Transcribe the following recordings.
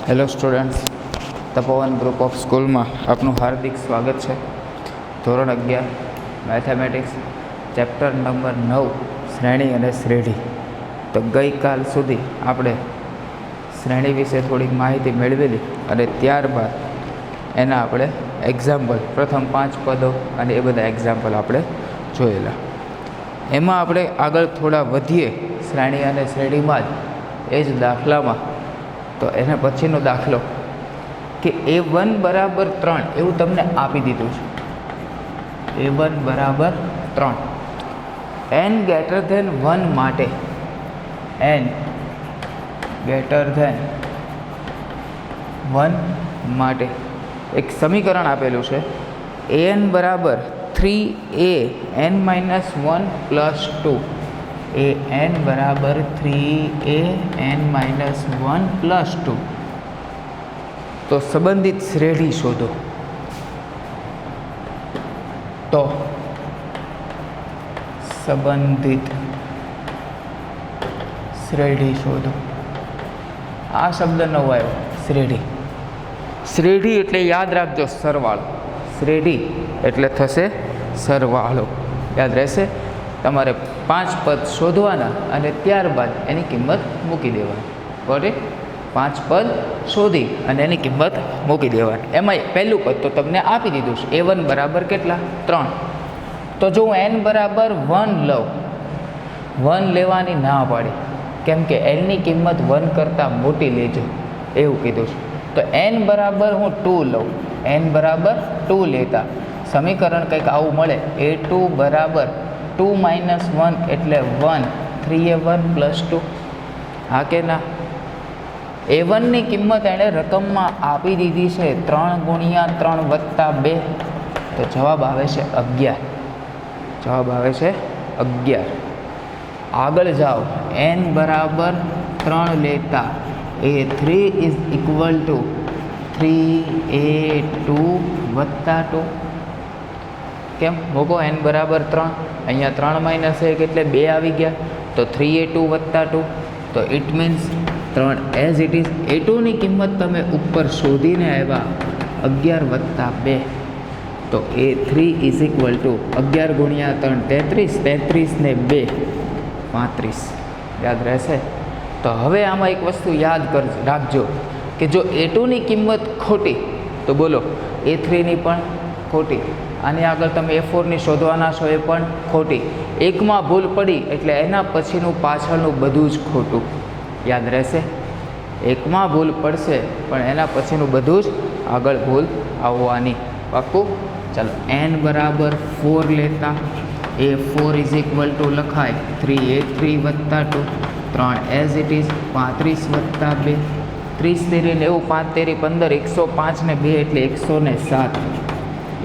Hello students, Tapovan group of સ્કૂલમાં આપનું હાર્દિક સ્વાગત છે. ધોરણ 11 મેથેમેટિક્સ ચેપ્ટર નંબર 9 શ્રેણી અને શ્રેઢી. તો ગઈકાલ સુધી આપણે શ્રેણી વિશે થોડીક માહિતી મેળવેલી અને ત્યારબાદ એના આપણે એક્ઝામ્પલ, પ્રથમ 5 પદો અને એ બધા એક્ઝામ્પલ આપણે જોયેલા. એમાં આપણે આગળ થોડા વધીએ શ્રેણી અને શ્રેણીમાં જ એ જ દાખલામાં. તો એના પછીનો દાખલો કે A1 બરાબર 3 એવું તમને આપી દીધું છે. A1 બરાબર 3 n ગ્રેટર ધેન 1 માટે n ગ્રેટર ધેન 1 માટે એક સમીકરણ આપેલું છે. an બરાબર 3an-1 + 2. an બરાબર 3an-1 + 2. તો સંબંધિત શ્રેઢી શોધો. તો સંબંધિત શ્રેઢી શોધો. આ શબ્દ નવો આવ્યો, શ્રેઢી. શ્રેઢી એટલે યાદ રાખજો સરવાળો. શ્રેઢી એટલે થશે સરવાળો. યાદ રહેશે. તમારે 5 પદ શોધવાના અને ત્યારબાદ એની કિંમત મૂકી દેવાની. બરાબર? 5 પદ શોધી અને એની કિંમત મૂકી દેવાની. એમાં પહેલું પદ તો તમને આપી દીધું છે. A1 બરાબર કેટલા? 3. તો જો હું n બરાબર 1 લઉં, 1 લેવાની ના પાડી, કેમ કે એની કિંમત 1 કરતાં મોટી લેજો એવું કીધું છે. તો n બરાબર હું 2 લઉં, n બરાબર 2 લેતા સમીકરણ કંઈક આવું મળે. A2 બરાબર 2 - 1 એટલે 1. 3a1 + 2. હા કે ના? A1ની કિંમત એણે રકમમાં આપી દીધી છે 3 × 3 + 2. તો જવાબ આવે છે 11. જવાબ આવે છે 11. આગળ જાઓ. n બરાબર 3 લેતા A3 = 3a2 + 2. કેમ મૂકો? n બરાબર 3, અહીંયા 3 - 1 એટલે 2 આવી ગયા. તો 3a2 + 2. તો it means 3 as it is. A2ની કિંમત તમે ઉપર શોધીને આવ્યા 11 + 2. તો A3 = 11 × 3 33, 33 ને 2 35. યાદ રહેશે. તો હવે આમાં એક વસ્તુ યાદ રાખજો કે જો A2ની કિંમત ખોટી તો બોલો A3ની પણ ખોટી. આની આગળ તમે A4ની શોધવાના છો એ પણ ખોટી. એકમાં ભૂલ પડી એટલે એના પછીનું પાછળનું બધું જ ખોટું. યાદ રહેશે. એકમાં ભૂલ પડશે પણ એના પછીનું બધું જ આગળ ભૂલ આવવાની. પાક્કું? ચાલો. n બરાબર 4 લેતા A4 = લખાય 3a3 + 2. 3 as it is. 35 + 2. 30 × 90, 5 × 15, 105 ને 2 એટલે 107.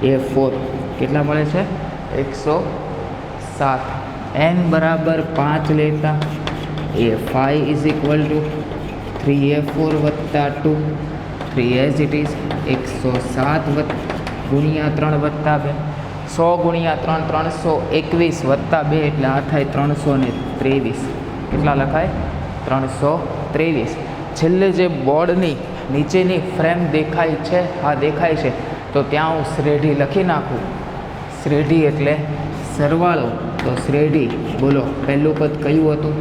A4 કેટલા મળે છે? 107. n બરાબર 5 લેતા A5 = 3a4 + 2. 3 as it is. 107 × 3 + 2. 100 × 3 321 + 2 એટલે આ થાય 323. કેટલા લખાય? 323. છેલ્લે જે બોર્ડની નીચેની ફ્રેમ દેખાય છે, હા દેખાય છે, તો ત્યાં હું શ્રેઢી લખી નાખું. શ્રેઢી એટલે સરવાળો. તો શ્રેઢી બોલો પહેલું પદ કયું હતું?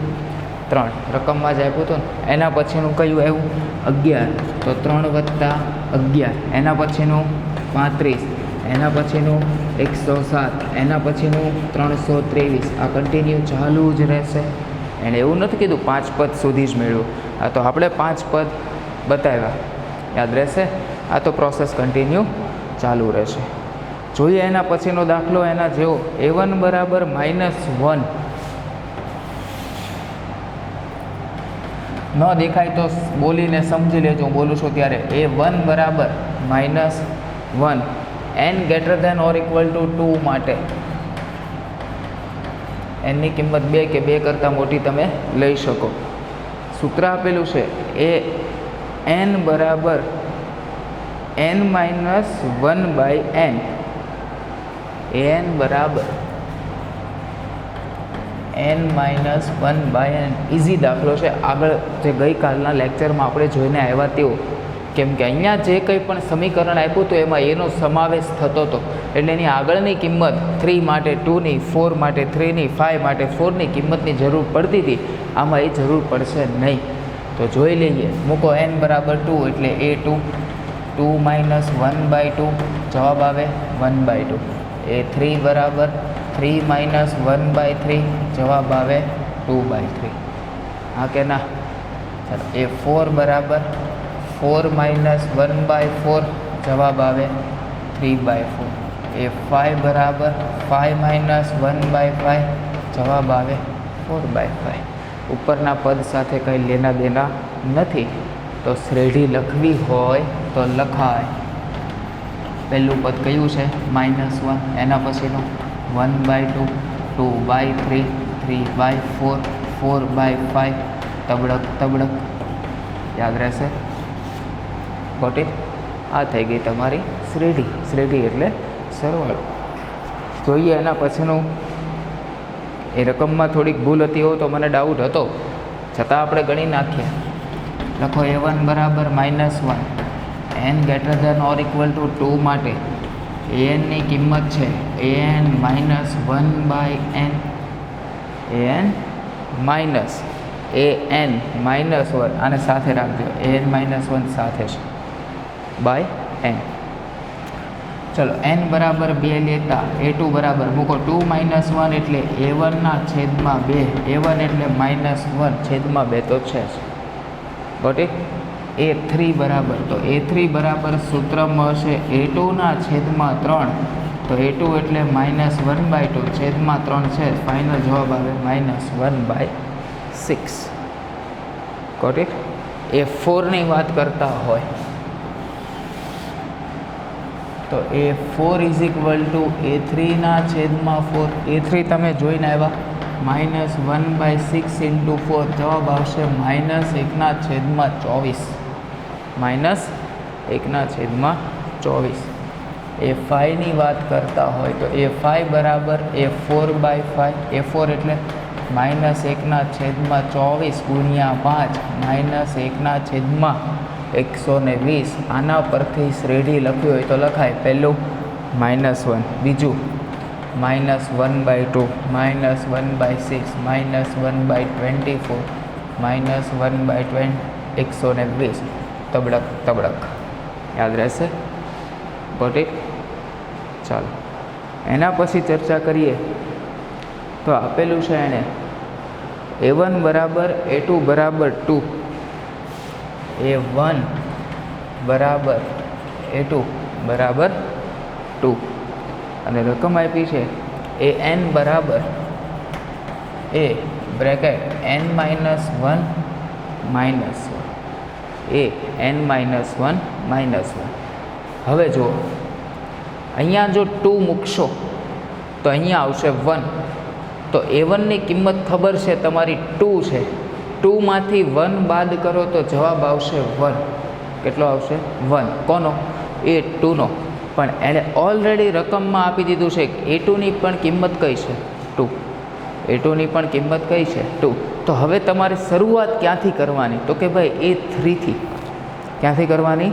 3. રકમમાં જ આપ્યું હતું ને. એના પછીનું કયું આવ્યું? 11. તો 3 + 11. એના પછીનું 35. એના પછીનું 107. એના પછીનું 323. આ કન્ટિન્યુ ચાલુ જ રહેશે. એણે એવું નથી કીધું 5 પદ સુધી જ મેળવું. આ તો આપણે 5 પદ બતાવ્યા. યાદ રહેશે. આ તો પ્રોસેસ કન્ટિન્યુ ચાલુ રહેશે. જોઈએ એના પછીનો દાખલો એના જેવો. A1 બરાબર -1. ન દેખાય તો બોલીને સમજી લેજો, હું બોલું છું ત્યારે. A1 બરાબર -1 n greater than or equal to 2 માટે એની કિંમત 2 કે 2 કરતાં મોટી તમે લઈ શકો. સૂત્ર આપેલું છે an બરાબર n-1/n. an બરાબર n-1/n. ઇઝી દાખલો છે. આગળ જે ગઈકાલના લેક્ચરમાં આપણે જોઈને આવ્યા તેવો કેમ કે અહીંયા જે કંઈ પણ સમીકરણ આપ્યું હતું એમાં એનો સમાવેશ થતો હતો, એટલે એની આગળની કિંમત 3 માટે 2ની, 4 માટે 3ની, 5 માટે 4ની કિંમતની જરૂર પડતી હતી. આમાં એ જરૂર પડશે નહીં. તો જોઈ લઈએ. મૂકો n બરાબર 2 એટલે a2, 2 માઇનસ 1/2 જવાબ આવે 1/2. a3 બરાબર 3 માઇનસ 1/3 જવાબ આવે 2/3. હા કે ના? ચાલો a4 બરાબર 4 માઇનસ 1/4 જવાબ આવે 3/4. a5 બરાબર 5 માઇનસ 1/5 જવાબ આવે 4/5. ઉપરના પદ સાથે કંઈ લેના દેના નથી, તો શ્રેઢી લખવી હોય તો લખાય. પહેલું પદ કયું છે? -1. એના પછીનું 1/2, 2/3, 3/4, 4/5. તબડક તબડક યાદ રહેશે. Got it? આ થઈ ગઈ તમારી શ્રેઢી. શ્રેઢી એટલે સરવાળો. જોઈએ એના પછીનું. એ રકમમાં થોડીક ભૂલ હતી હોય તો મને ડાઉટ હતો, છતાં આપણે ગણી નાખીએ. લખો a1 બરાબર -1. n greater than or equal to 2 માટે an-ની કિંમત છે an -1/n. an -1 આને સાથે રાખજો. an -1 સાથે છે બાય n. ચલો n બરાબર 2 લેતા a2 બરાબર મૂકો 2 - 1 એટલે a1 છેદમાં 2. a1 એટલે -1 છેદમાં 2 તો છે જ. Got it? a3 બરાબર, તો a3 બરાબર સૂત્રમાં હશે a2 છેદમાં 3. તો a2 એટલે -1/2 છેદમાં 3 છે. ફાઇનલ જવાબ આવે -1/6. Got it? a4ની વાત કરતા હોય તો a4 is equal to a3 છેદમાં 4. a3 તમે જોઈને આવ્યા -1/6 ઇન્ટુ 4 જવાબ આવશે -1/24. -1/24. a5ની વાત કરતા હોય તો a5 બરાબર a4/5. a4 એટલે -1/24 ગુણ્યા 5 -1/120. આના પરથી શ્રેઢી લખ્યું હોય તો લખાય. પહેલું -1, બીજું -1/2, -1/6, -1/24, -1/120. તબડક તબડક યાદ રહેશે. Got it? ચાલો એના પછી ચર્ચા કરીએ. તો આપેલું છે એને a1 બરાબર a2 બરાબર 2. a1 બરાબર a2 બરાબર 2 અને રકમ આપી છે an બરાબર a બ્રેકેટ n -1 -1. હવે જુઓ, અહીંયા જો 2 મૂકશો તો અહીંયા આવશે 1. તો a1ની કિંમત ખબર છે તમારી 2 છે. 2 માંથી 1 બાદ કરો તો જવાબ આવશે 1. કેટલો આવશે? 1. કોનો? a2નો. પણ એણે ઓલરેડી રકમમાં આપી દીધું છે a2ની પણ કિંમત કઈ છે? 2. a2ની પણ કિંમત કઈ છે? 2. તો હવે તમારે શરૂઆત ક્યાંથી કરવાની? તો કે ભાઈ a3થી. ક્યાંથી કરવાની?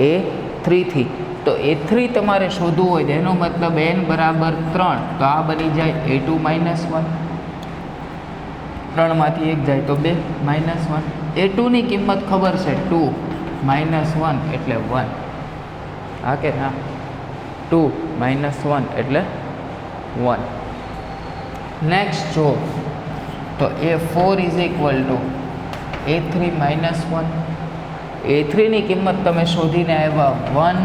a3થી. તો a3 તમારે શોધવું હોય તો એનો મતલબ n બરાબર 3. તો આ બની જાય a2 -1. 3 માંથી 1 જાય તો 2 -1. a2ની કિંમત ખબર છે 2 -1 એટલે 1. હા કે ના? 2 -1 એટલે 1. નેક્સ્ટ જો તો a4 is equal to a3 -1. a3ની કિંમત તમે શોધીને આવ્યા 1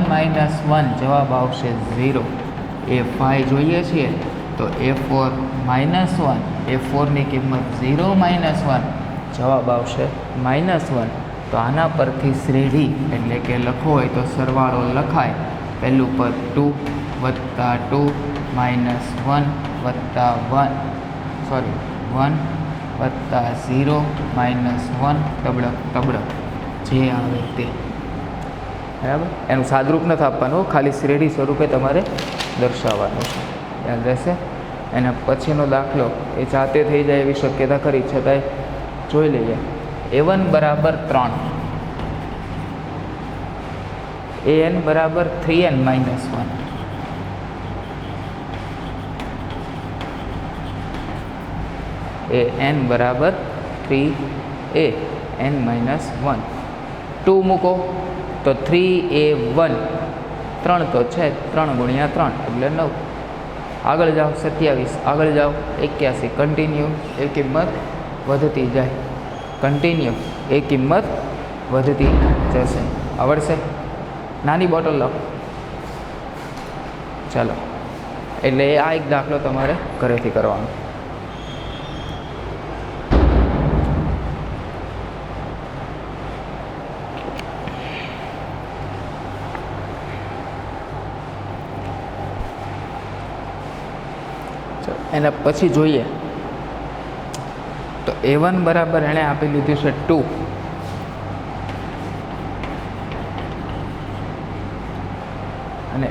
-1 જવાબ આવશે 0. a5 જોઈએ છીએ તો a4 -1. a4ની કિંમત 0 -1 જવાબ આવશે -1. તો આના પરથી શ્રેઢી એટલે કે લખવો હોય તો સરવાળો લખાય. પહેલું પદ 2 વત્તા 2 -1 વત્તા 1 વત્તા 0 -1 તબડક તબડક જે આવે તે. બરાબર? એનું સાદરૂપ નથી આપવાનું, ખાલી શ્રેઢી સ્વરૂપે તમારે દર્શાવવાનું છે. યાદ રહેશે. એના પછીનો દાખલો એ જાતે થઈ જાય એવી શક્યતા ખરી, છતાંય જોઈ લઈએ. a1 બરાબર 3. an બરાબર 3n માઇનસ 1. an બરાબર 3an માઇનસ 1. 2 મૂકો તો 3a1, 3 તો છે 3 ગુણ્યા 3 એટલે 9. આગળ જાઓ 27, આગળ જાઓ 81. કન્ટિન્યુ, એ કિંમત વધતી જાય. કન્ટિન્યુ, એ કિંમત વધતી જશે. આવડશે? નાની બોટલ લો. ચાલો, એટલે આ એક દાખલો તમારે ઘરેથી કરવાનો. એના પછી જોઈએ તો a1 બરાબર એણે આપી લીધું છે 2, અને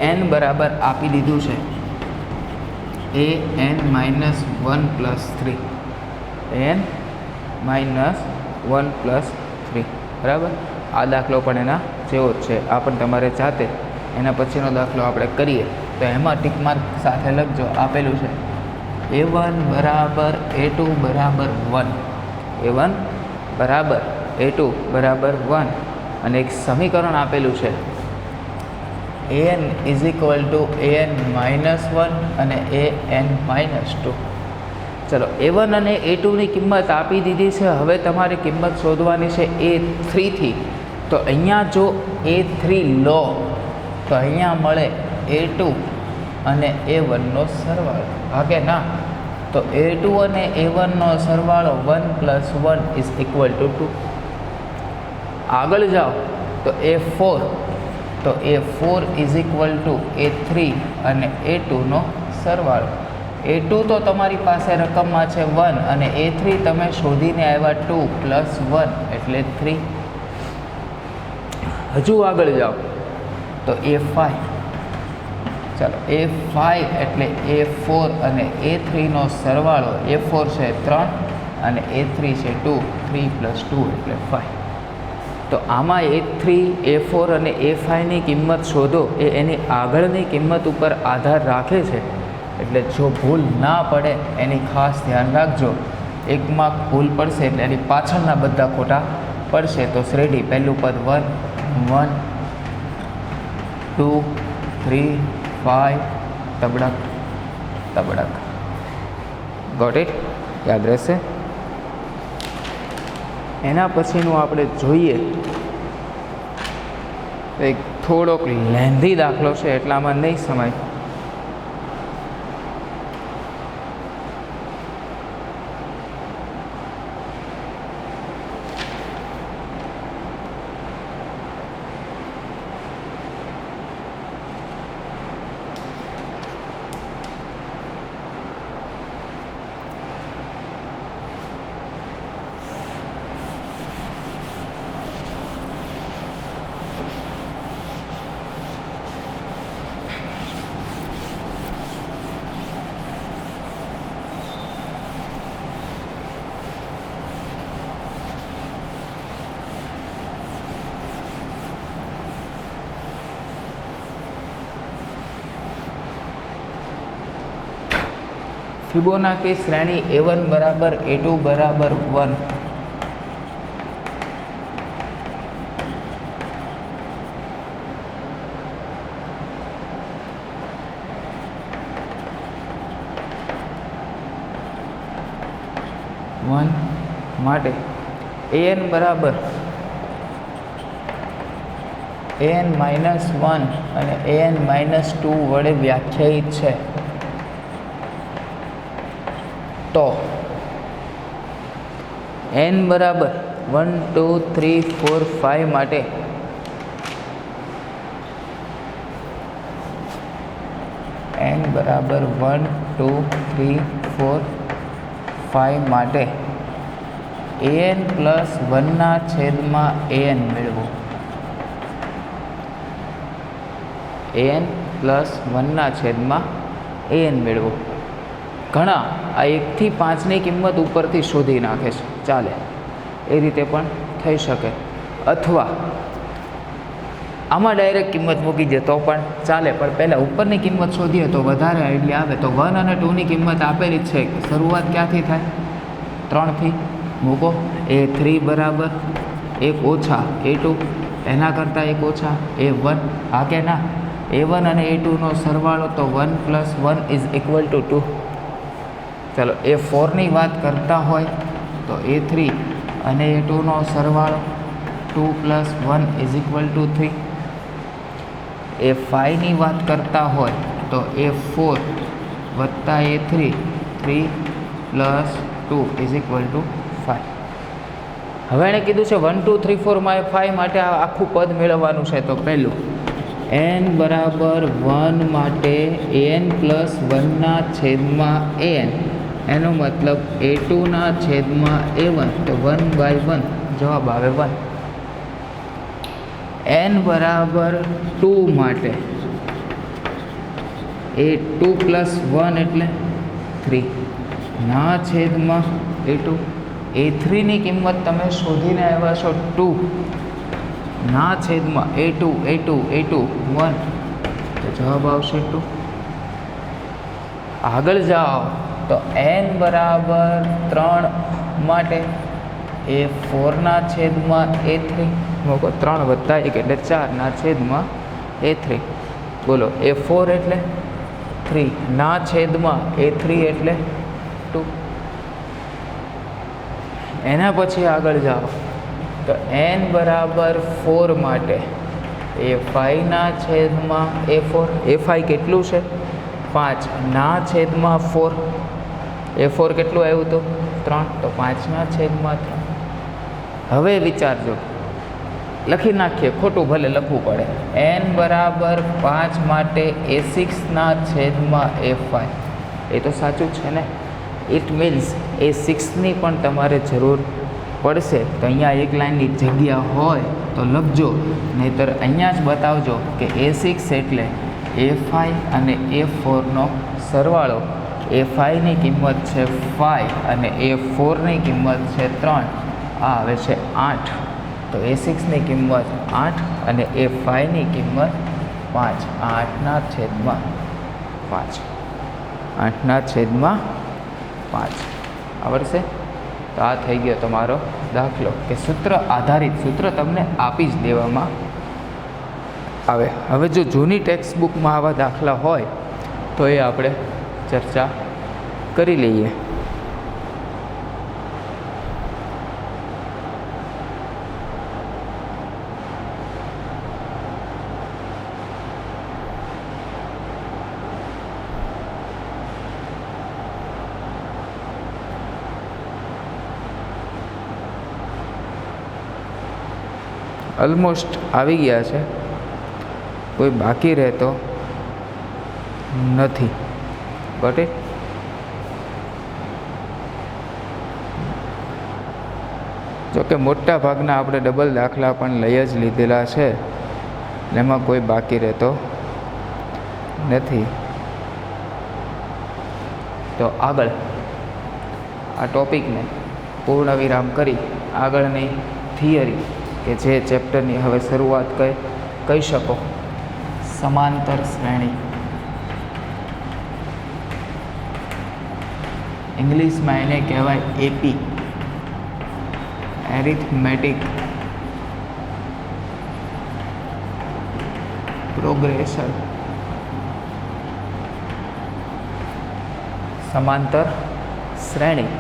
an બરાબર આપી દીધું છે an minus 1 plus 3. an minus 1 plus 3, બરાબર. આ દાખલો પણ એના જેવો જ છે. આ પણ તમારે જાતે એના પછીનો દાખલો આપણે કરીએ તો એમાં ટીક માર્ક સાથે લખજો. આપેલું છે a1 બરાબર a2 બરાબર 1, a1 બરાબર a2 બરાબર 1, અને એક સમીકરણ આપેલું છે an is equal to an minus 1 અને an માઇનસ 2. ચલો, a1 અને a2ની કિંમત આપી દીધી છે. હવે તમારે કિંમત શોધવાની છે a3 થી. તો અહીંયા જો a3 લો તો અહીંયા મળે a2 અને a1નો સરવાળો. ભાગે ના, તો a2 અને a1નો સરવાળો 1 પ્લસ 1 ઇઝ ઇક્વલ ટુ 2. આગળ જાઓ તો a4, તો a4 is equal to a3 અને a2નો સરવાળો. a2 તો તમારી પાસે રકમમાં છે 1, અને a3 તમે શોધીને આવ્યા 2 પ્લસ 1 એટલે 3. હજુ આગળ જાઓ તો a5. ચાલો, a5 એટલે a4 અને a3નો સરવાળો. a4 છે 3 અને a3 છે 2, 3 પ્લસ 2 એટલે 5. તો આમાં a3, a4 અને a5ની કિંમત શોધો એ એની આગળની કિંમત ઉપર આધાર રાખે છે. એટલે જો ભૂલ ના પડે એની ખાસ ધ્યાન રાખજો. એકમાં ભૂલ પડશે એટલે એની પાછળના બધા ખોટા પડશે. તો શ્રેણી પહેલું પદ 1, 1, 2, 3, 5, તબડક તબડક. Got it? યાદ રહેશે. એના પછીનું આપણે જોઈએ એક થોડોક લેન્ધી દાખલો છે, એટલામાં નહીં સમય. ફિબોનાકી શ્રેણી a1 બરાબર a2 બરાબર 1. માટે an બરાબર an માઇનસ 1 અને an માઇનસ 2 વડે વ્યાખ્યાયિત છે. તો n બરાબર 1, 2, 3, 4, 5 માટે n બરાબર 1, 2, 3, 4, 5 માટે an પ્લસ 1ના છેદમાં an મેળવો. an પ્લસ 1ના છેદમાં an મેળવો. ઘણા આ 1 થી 5ની કિંમત ઉપરથી શોધી નાખે છે. ચાલે, એ રીતે પણ થઈ શકે. અથવા આમાં ડાયરેક્ટ કિંમત મૂકી દે તો પણ ચાલે, પણ પહેલાં ઉપરની કિંમત શોધીએ તો વધારે આઈડિયા આવે. તો 1 અને 2ની કિંમત આપેલી જ છે. શરૂઆત ક્યાંથી થાય? 3થી. મૂકો. A3 બરાબર 1 ઓછા A2, એના કરતાં 1 ઓછા A1. હા કે ના? A1 અને A2નો સરવાળો તો 1 + 1 = 2. ચાલો A4ની વાત કરતા હોય તો A3 અને A2નો સરવાળો 2 + 1 = 3. A5ની વાત કરતા હોય તો A4 વત્તા A3 3 + 2 = 5. હવે એણે કીધું છે 1 2 3 4 5 માટે આ આખું પદ મેળવવાનું છે. તો પહેલું n બરાબર 1 માટે an + 1ના છેદમાં an, એનો મતલબ A2ના છેદમાં A1, તો 1/1 જવાબ આવે 1. n બરાબર 2 માટે A2 + 1 એટલે 3 ના છેદમાં A2. A3ની કિંમત તમે શોધીને આવ્યા છો 2 ના છેદમાં A2 1, તો જવાબ આવશે 2. આગળ જાઓ તો n બરાબર 3 માટે A4ના છેદમાં A3, મૂકો. 3 વત્તા 1 એટલે 4 ના છેદમાં A3. બોલો A4 એટલે 3 ના છેદમાં A3 એટલે 2. એના પછી આગળ જાઓ તો n બરાબર 4 માટે A5ના છેદમાં A4. A5 કેટલું છે? 5 ના છેદમાં 4. A4 કેટલું આવ્યું હતું? 3, તો 5ના છેદમાં 3. હવે વિચારજો, લખી નાખીએ, ખોટું ભલે લખવું પડે. n બરાબર 5 માટે A6ના છેદમાં A5. એ તો સાચું છે ને? ઇટ મીન્સ A6ની પણ તમારે જરૂર પડશે. તો અહીંયા એક લાઇનની જગ્યા હોય તો લખજો, નહીંતર અહીંયા જ બતાવજો કે A6 એટલે A5 અને A4નો સરવાળો. A5ની કિંમત છે 5 અને A4ની કિંમત છે 3. આ આવે છે 8. તો A6ની કિંમત 8 અને A5ની કિંમત 5. 8ના છેદમાં 5. 8ના છેદમાં 5 આવડશે? તો આ થઈ ગયો તમારો દાખલો, કે સૂત્ર આધારિત. સૂત્ર તમને આપી જ દેવામાં આવે. હવે જો જૂની ટેક્સ્ટ બુકમાં આવા દાખલા હોય તો એ આપણે ચર્ચા કરી લઈએ. ઓલમોસ્ટ આવી ગયા છે, કોઈ બાકી રહેતો નથી. Got it? જોકે મોટા ભાગના આપણે ડબલ દાખલા પણ લઈ જ લીધેલા છે, એમાં કોઈ બાકી રહેતો નથી. તો આગળ આ ટોપિકને પૂર્ણ વિરામ કરી આગળની થિયરી કે જે ચેપ્ટરની હવે શરૂઆત કહી શકો, સમાંતર શ્રેણી. ઇંગ્લિશમાં એને કહેવાય એપી, એરિથમેટિક પ્રોગ્રેશન. સમાંતર શ્રેણી,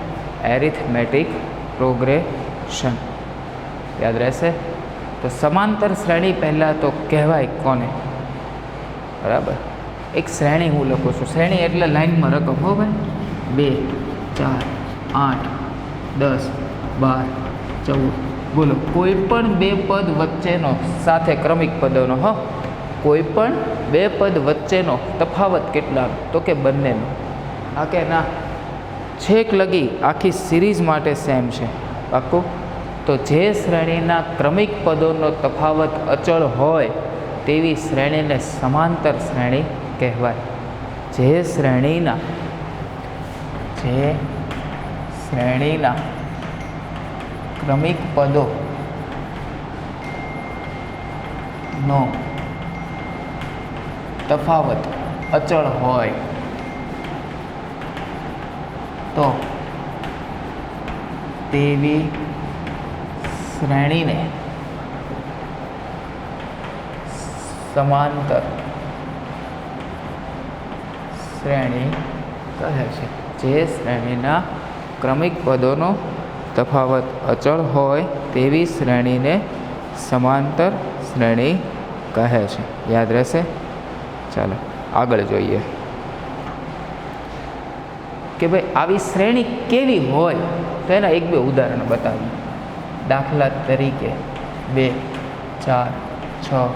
એરિથમેટિક પ્રોગ્રેશન. યાદ રહેશે? તો સમાંતર શ્રેણી પહેલાં તો કહેવાય કોને? બરાબર, એક શ્રેણી હું લખું છું. શ્રેણી એટલે લાઈનમાં રકમ. હો ભાઈ, 2 4 8 10 12 14. બોલો, કોઈ પણ બે પદ વચ્ચેનો સાથે ક્રમિક પદોનો, હો, કોઈ પણ બે પદ વચ્ચેનો તફાવત કેટલા? તો કે બંનેનો. હા કે ના? છેક લગી આખી સિરીઝ માટે સેમ છે. પાક્કું? તો જે શ્રેણીના ક્રમિક પદોનો તફાવત અચળ હોય તેવી શ્રેણીને સમાંતર શ્રેણી કહેવાય. જે શ્રેણીના ક્રમિક પદો નો તફાવત અચળ હોય તો તેવી શ્રેણીને સમાંતર શ્રેણી કહે છે. જે શ્રેણીના ક્રમિક પદોનો તફાવત અચળ હોય તેવી શ્રેણીને સમાંતર શ્રેણી કહે છે. યાદ રહેશે. ચાલો આગળ જોઈએ કે ભાઈ આવી શ્રેણી કેવી હોય તો એના એક બે ઉદાહરણ બતાવીએ. દાખલા તરીકે 2, 4, 6,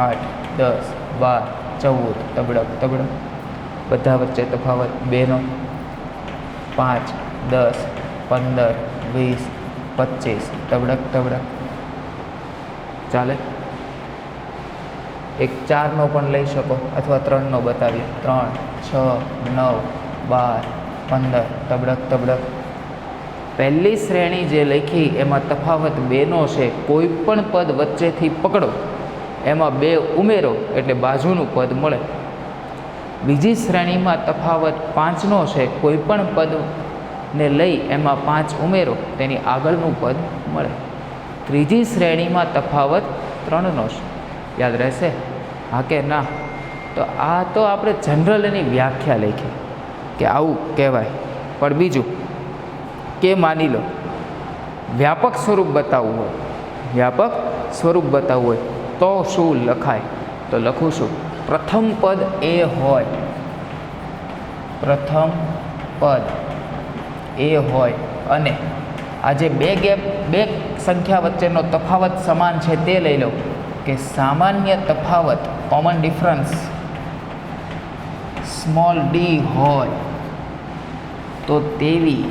8, 10, 12, 14 તબડક તબડક બધા વચ્ચે તફાવત 2નો. 5, 10, 15, 20, 25 તબડક તબડક ચાલે. એક 4નો પણ લઈ શકો અથવા 3નો બતાવીએ. 3, 6, 9, 12, 15 તબડક તબડક. પહેલી શ્રેણી જે લખી એમાં તફાવત 2નો છે. કોઈ પણ પદ વચ્ચેથી પકડો એમાં 2 ઉમેરો એટલે બાજુનું પદ મળે. બીજી શ્રેણીમાં તફાવત 5નો છે. કોઈ પણ પદને લઈ એમાં 5 ઉમેરો તેની આગળનું પદ મળે. ત્રીજી શ્રેણીમાં તફાવત 3નો છે. યાદ રહેશે? હા કે ના? તો આ તો આપણે જનરલ એની વ્યાખ્યા લખી કે આવું કહેવાય. પણ બીજું કે માની લો વ્યાપક સ્વરૂપ બતાવવું હોય, વ્યાપક સ્વરૂપ બતાવવું હોય તો શું લખાય? તો લખું છું પ્રથમ પદ એ હોય, પ્રથમ પદ એ હોય અને આ જે બે સંખ્યા વચ્ચેનો તફાવત સમાન છે તે લઈ લો કે સામાન્ય તફાવત કોમન ડિફરન્સ સ્મોલ ડી હોય તો તેવી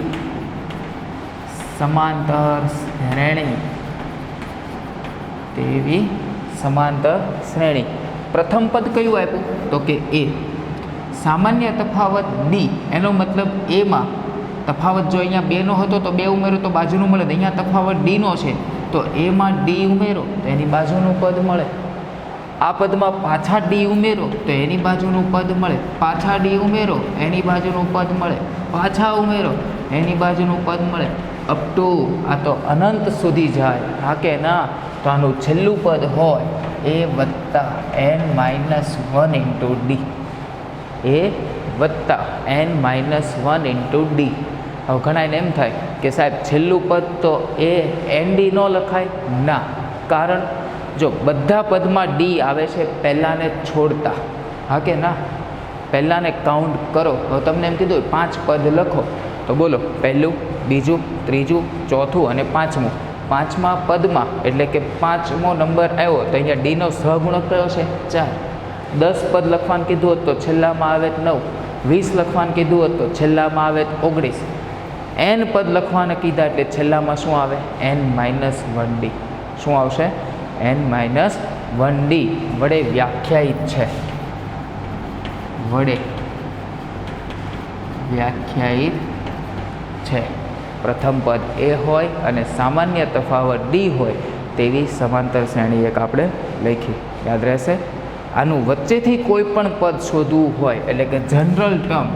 સમાંતર શ્રેણી, તેવી સમાંતર શ્રેણી. પ્રથમ પદ કયું આપ્યું? તો કે એ. સામાન્ય તફાવત ડી, એનો મતલબ એમાં તફાવત જો અહીંયા 2નો હતો તો 2 ઉમેરો તો બાજુનું મળે. અહીંયા તફાવત ડીનો છે તો એમાં ડી ઉમેરો તો એની બાજુનું પદ મળે. આ પદમાં પાછા ડી ઉમેરો તો એની બાજુનું પદ મળે. પાછા ડી ઉમેરો એની બાજુનું પદ મળે. પાછા ઉમેરો એની બાજુનું પદ મળે. અપ ટુ આ તો અનંત સુધી જાય. હા કે ના? તો આનું છેલ્લું પદ હોય એ વત્તા n-1 ઇન્ટુ ડી, એ વત્તા n-1 ઇન્ટુ ડી. હવે ઘણા એને એમ થાય કે સાહેબ છેલ્લું પદ તો એ એન ડી ન લખાય. ના, કારણ જો બધા પદમાં ડી આવે છે પહેલાંને છોડતા. હા કે ના? પહેલાંને કાઉન્ટ કરો. હવે તમને એમ કીધું 5 પદ લખો તો બોલો પહેલું, બીજું, ત્રીજું, ચોથું અને 5મું. 5મા પદમાં એટલે કે 5મો નંબર આવ્યો તો અહીંયા ડીનો સહગુણક કયો છે? 4. 10 પદ લખવાનું કીધું હોત તો છેલ્લામાં આવે 9. 20 લખવાનું કીધું હોત તો છેલ્લામાં આવે 19. n પદ લખવાના કીધા એટલે છેલ્લામાં શું આવે? n-1 D. શું આવશે? n-1 ડી વડે વ્યાખ્યાયિત છે, વડે વ્યાખ્યાયિત છે. પ્રથમ પદ એ હોય અને સામાન્ય તફાવત ડી હોય તેવી સમાંતર શ્રેણી એક આપણે લખી. યાદ રહેશે? આનું વચ્ચેથી કોઈ પણ પદ શોધવું હોય એટલે કે જનરલ ટર્મ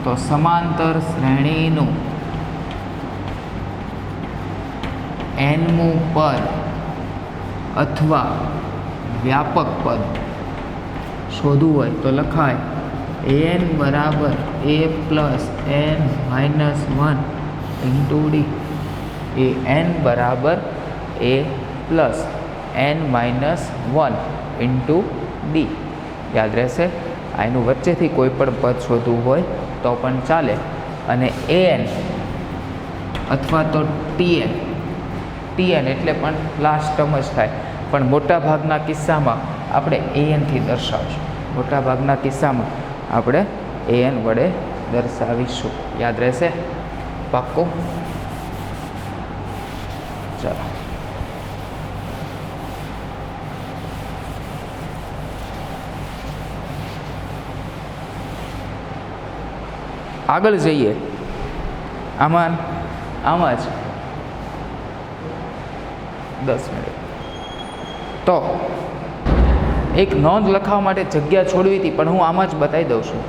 તો સમાંતર શ્રેણીનું nમું પદ અથવા વ્યાપક પદ શોધવું હોય તો લખાય an બરાબર a plus n-1 into D. A n બરાબર a plus n-1 into D. યાદ રહેશે? આ એનું વચ્ચેથી કોઈ પણ પદ શોધવું હોય તો પણ ચાલે. અને an અથવા તો tn, tn એટલે પણ લાસ્ટ ટર્મ જ થાય, પણ મોટા ભાગના કિસ્સામાં આપણે an થી દર્શાવશું. મોટા ભાગના કિસ્સામાં આપણે an વડે દર્શાવીશું. યાદ રહેશે? પાક્કું? ચાલો આગળ જઈએ. આમાં જ 10 મિનિટ. તો એક નોંધ લખાવવા માટે જગ્યા છોડવી હતી, પણ હું આમાં જ બતાવી દઉં છું.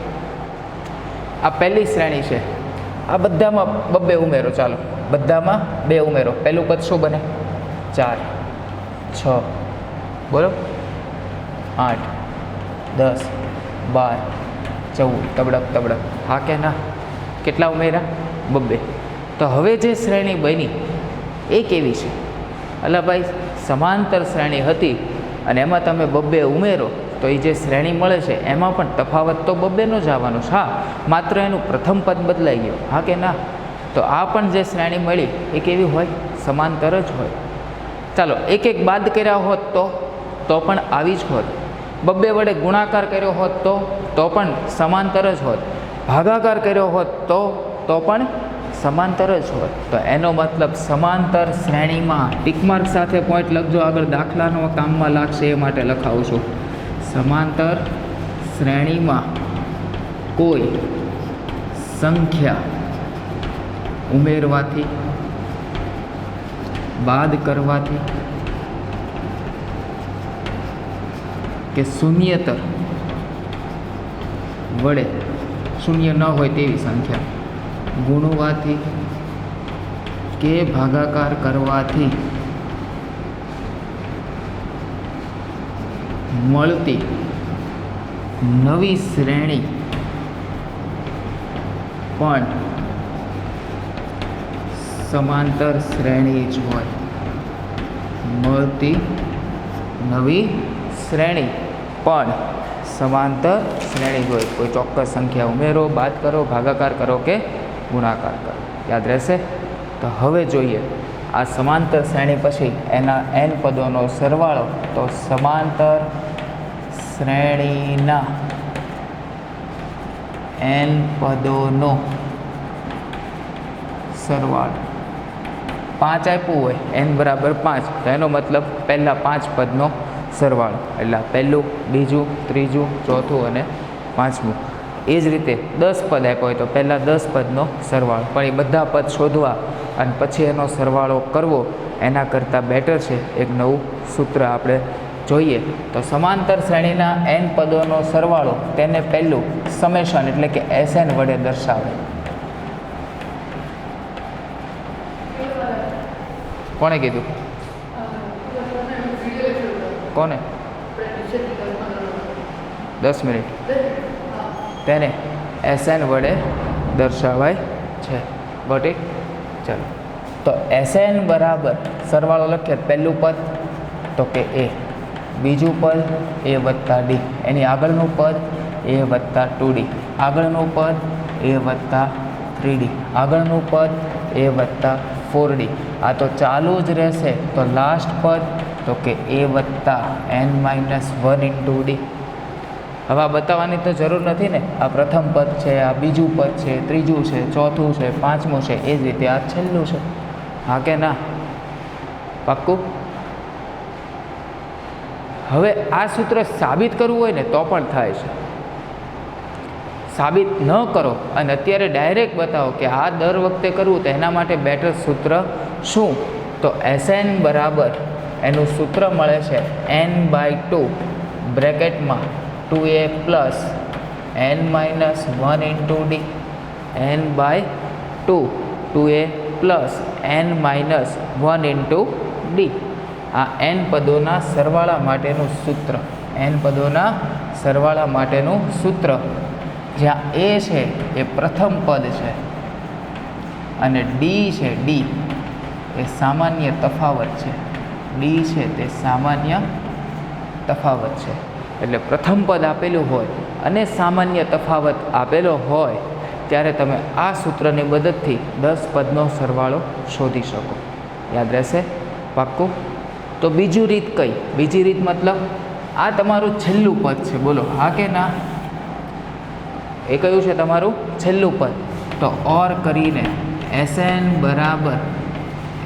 આ પહેલી શ્રેણી છે, આ બધામાં બબ્બે ઉમેરો. ચાલો બધામાં 2 ઉમેરો. પહેલું પદ શું બને? 4, 6, બોલો 8, 10, 12, 14, તબડક તબડક. હા કે ના? કેટલા ઉમેરા? બબ્બે. તો હવે જે શ્રેણી બની એ કેવી છે? અલા ભાઈ, સમાંતર શ્રેણી હતી અને એમાં તમે બબ્બે ઉમેરો તો એ જે શ્રેણી મળે છે એમાં પણ તફાવત તો બબ્બેનો જ આવવાનો છે. હા, માત્ર એનું પ્રથમ પદ બદલાઈ ગયું. હા કે ના? તો આ પણ જે શ્રેણી મળી એ કેવી હોય? સમાંતર જ હોય. ચાલો એક એક બાદ કર્યા હોત તો પણ આવી જ હોત. બબ્બે વડે ગુણાકાર કર્યો હોત તો પણ સમાંતર જ હોત. ભાગાકાર કર્યો હોત તો પણ સમાંતર જ હોત. તો એનો મતલબ સમાંતર શ્રેણીમાં ટીકમાર્ક સાથે પોઈન્ટ લખજો, આગળ દાખલાનો કામમાં લાગશે એ માટે લખાવું છું. સમાંતર શ્રેણીમાં કોઈ સંખ્યા ઉમેરવાથી, બાદ કરવાથી કે શૂન્યતર વડે, શૂન્ય ન હોય તેવી સંખ્યા ગુણવાથી કે ભાગાકાર કરવાથી મળતી નવી શ્રેણી પણ સમાંતર શ્રેણી જ હોય. મળતી નવી શ્રેણી પણ સમાંતર શ્રેણી જ હોય. કોઈ ચોક્કસ સંખ્યા ઉમેરો, બાદ કરો, ભાગાકાર કરો કે ગુણાકાર કરો. યાદ રહેશે? તો હવે જોઈએ આ સમાંતર શ્રેણી પછી એના n પદોનો સરવાળો. તો સમાંતર શ્રેણીના n પદોનો સરવાળો. 5 આપ્યું હોય, n બરાબર 5, તો એનો મતલબ પહેલાં 5 પદનો સરવાળો. એટલે પહેલું, બીજું, ત્રીજું, ચોથું અને પાંચમું. એ જ રીતે 10 પદ આપ્યો હોય તો પહેલાં 10 પદનો સરવાળો. પણ એ બધા પદ શોધવા અને પછી એનો સરવાળો કરવો એના કરતાં બેટર છે એક નવું સૂત્ર આપણે જોઈએ. તો સમાંતર શ્રેણીના n પદોનો સરવાળો તેને પહેલું સમેશન એટલે કે SN વડે દર્શાવે. કોણે કીધું? કોને? 10 મિનિટ. તેને SN વડે દર્શાવાય છે. Got it? ચાલો, તો SN બરાબર સરવાળો લખીએ. પહેલું પદ તો કે A, બીજું પદ A વત્તા D, એની આગળનું પદ A વત્તા 2D, આગળનું પદ A વત્તા 3D, આગળનું પદ A વત્તા 4D. આ તો ચાલુ જ રહેશે. તો લાસ્ટ પદ તો કે A વત્તા n-1 ઇન્ટુ D. હવે આ બતાવવાની તો જરૂર નથી ને. આ પ્રથમ પદ છે, આ બીજું પદ છે, ત્રીજું છે, ચોથું છે, પાંચમું છે, એ જ રીતે આ છેલ્લું છે. હા કે ના? પાક્કું? હવે આ સૂત્ર સાબિત કરવું હોય ને તો પણ થાય છે. સાબિત ન કરો અને અત્યારે ડાયરેક્ટ બતાવો કે આ દર વખતે કરવું, તો એના માટે બેટર સૂત્ર શું? તો SN બરાબર એનું સૂત્ર મળે છે n/2 બ્રેકેટમાં 2a plus n-1 into D, n/2 2a plus n-1 into D. આ n પદોના સરવાળા માટેનું સૂત્ર. n પદોના સરવાળા માટેનું સૂત્ર, જ્યાં a છે એ પ્રથમ પદ છે અને D છે, D એ સામાન્ય તફાવત છે. D છે તે સામાન્ય તફાવત છે. એટલે પ્રથમ પદ આપેલું હોય અને સામાન્ય તફાવત આપેલો હોય ત્યારે તમે આ સૂત્રની મદદથી 10 પદનો સરવાળો શોધી શકો. યાદ રહેશે? પાક્કું? તો બીજી રીત કઈ? બીજી રીત મતલબ આ તમારું છેલ્લું પદ છે. બોલો હા કે ના? એ કયું છે તમારું છેલ્લું પદ? તો ઓર કરીને SN બરાબર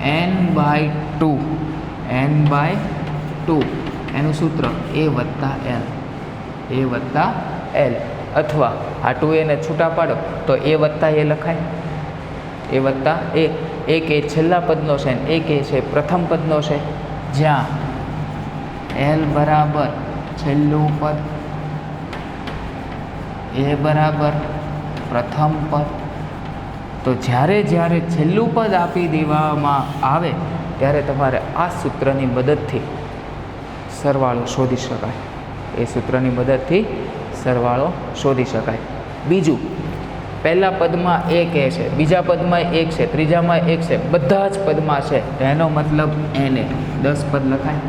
n/2, n/2 એનું સૂત્ર A વત્તા L, A વત્તા L. અથવા આ 2a ને છૂટા પાડો તો A વત્તા A લખાય. A વત્તા A. એક એ છેલ્લા પદનો છે અને એક એ છે પ્રથમ પદનો છે. જ્યાં L બરાબર છેલ્લું પદ, એ બરાબર પ્રથમ પદ. તો જ્યારે જ્યારે છેલ્લું પદ આપી દેવામાં આવે ત્યારે તમારે આ સૂત્રની મદદથી સરવાળો શોધી શકાય. એ સૂત્રની મદદથી સરવાળો શોધી શકાય. બીજું, પહેલા પદમાં એક એ છે, બીજા પદમાં એક છે, ત્રીજામાં એક છે, બધા જ પદમાં છે, એનો મતલબ એને 10 પદ લખાય.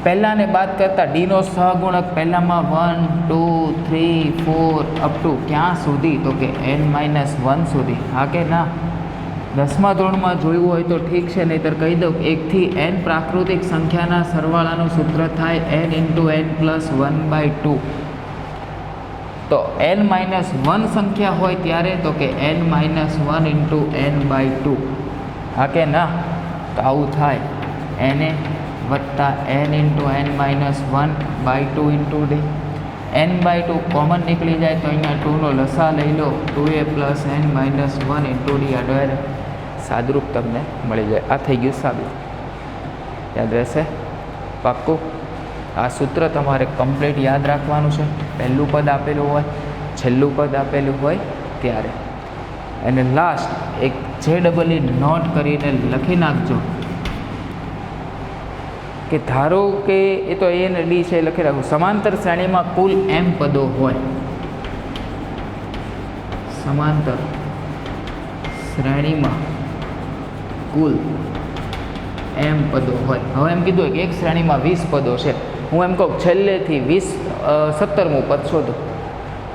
પહેલાંને બાદ કરતાં ડીનો સહગુણક પહેલામાં 1 2 3 4 અપ ટુ ક્યાં સુધી? તો કે n-1 સુધી. હા કે ના? 10મા ધોરણમાં જોયું હોય તો ઠીક છે, નહીંતર કહી દઉં 1 થી n પ્રાકૃતિક સંખ્યાના સરવાળાનું સૂત્ર થાય n × n + 1/2. તો n-1 સંખ્યા હોય ત્યારે તો કે n-1 × n/2. હા કે ના? તો આવું થાય na વત્તા n × n-1/2 × d. n/2 common નીકળી જાય તો અહીંયા 2નો લસા લઈ લો, 2a + n-1 × d. આડો સાદરૂપ તમને મળી જાય. આ થઈ ગયું સાદું. યાદ રહેશે? પાક્કું? આ સૂત્ર તમારે કમ્પ્લીટ યાદ રાખવાનું છે. પહેલું પદ આપેલું હોય, છેલ્લું પદ આપેલું હોય ત્યારે. અને લાસ્ટ એક JEE નોટ કરીને લખી નાખજો કે ધારો કે એ તો એ ને ડી છે લખી રાખું, સમાંતર શ્રેણીમાં કુલ m પદો હોય. સમાંતર શ્રેણીમાં કુલ m પદો હોય. હવે એમ કીધું કે એક શ્રેણીમાં 20 પદો છે. હું એમ કહું છેલ્લેથી 17મું પદ શોધું.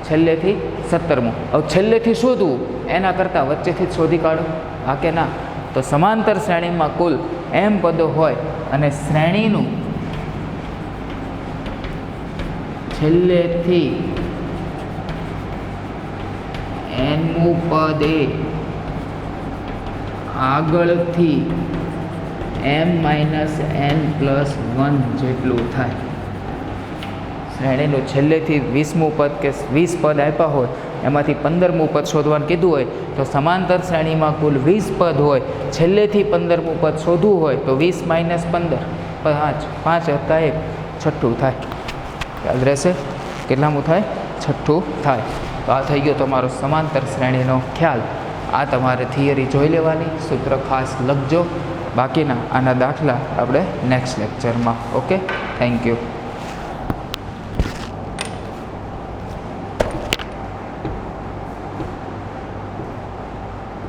છેલ્લેથી 17મું. હવે છેલ્લેથી શોધવું એના કરતાં વચ્ચેથી જ શોધી કાઢો. હા કે ના? તો સમાંતર શ્રેણીમાં કુલ m પદો હોય અને શ્રેણીનું છેલ્લેથી nમું પદ એ આગળથી m-n + 1 જેટલું થાય. શ્રેણીનું છેલ્લેથી 20મું પદ કે 20 પદ આપ્યા હોય એમાંથી 15મું પદ શોધવાનું કીધું હોય તો સમાંતર શ્રેણીમાં કુલ 20 પદ હોય, છેલ્લેથી 15મું પદ શોધવું હોય તો 20 - 15 5 + 1 છઠ્ઠું થાય. યાદ રહેશે? કેટલામું થાય? છઠ્ઠું થાય. તો આ થઈ ગયો તમારો સમાંતર શ્રેણીનો ખ્યાલ. આ તમારે થિયરી જોઈ લેવાની, સૂત્ર ખાસ લખજો. બાકીના આના દાખલા આપણે નેક્સ્ટ લેક્ચરમાં. Okay, thank you.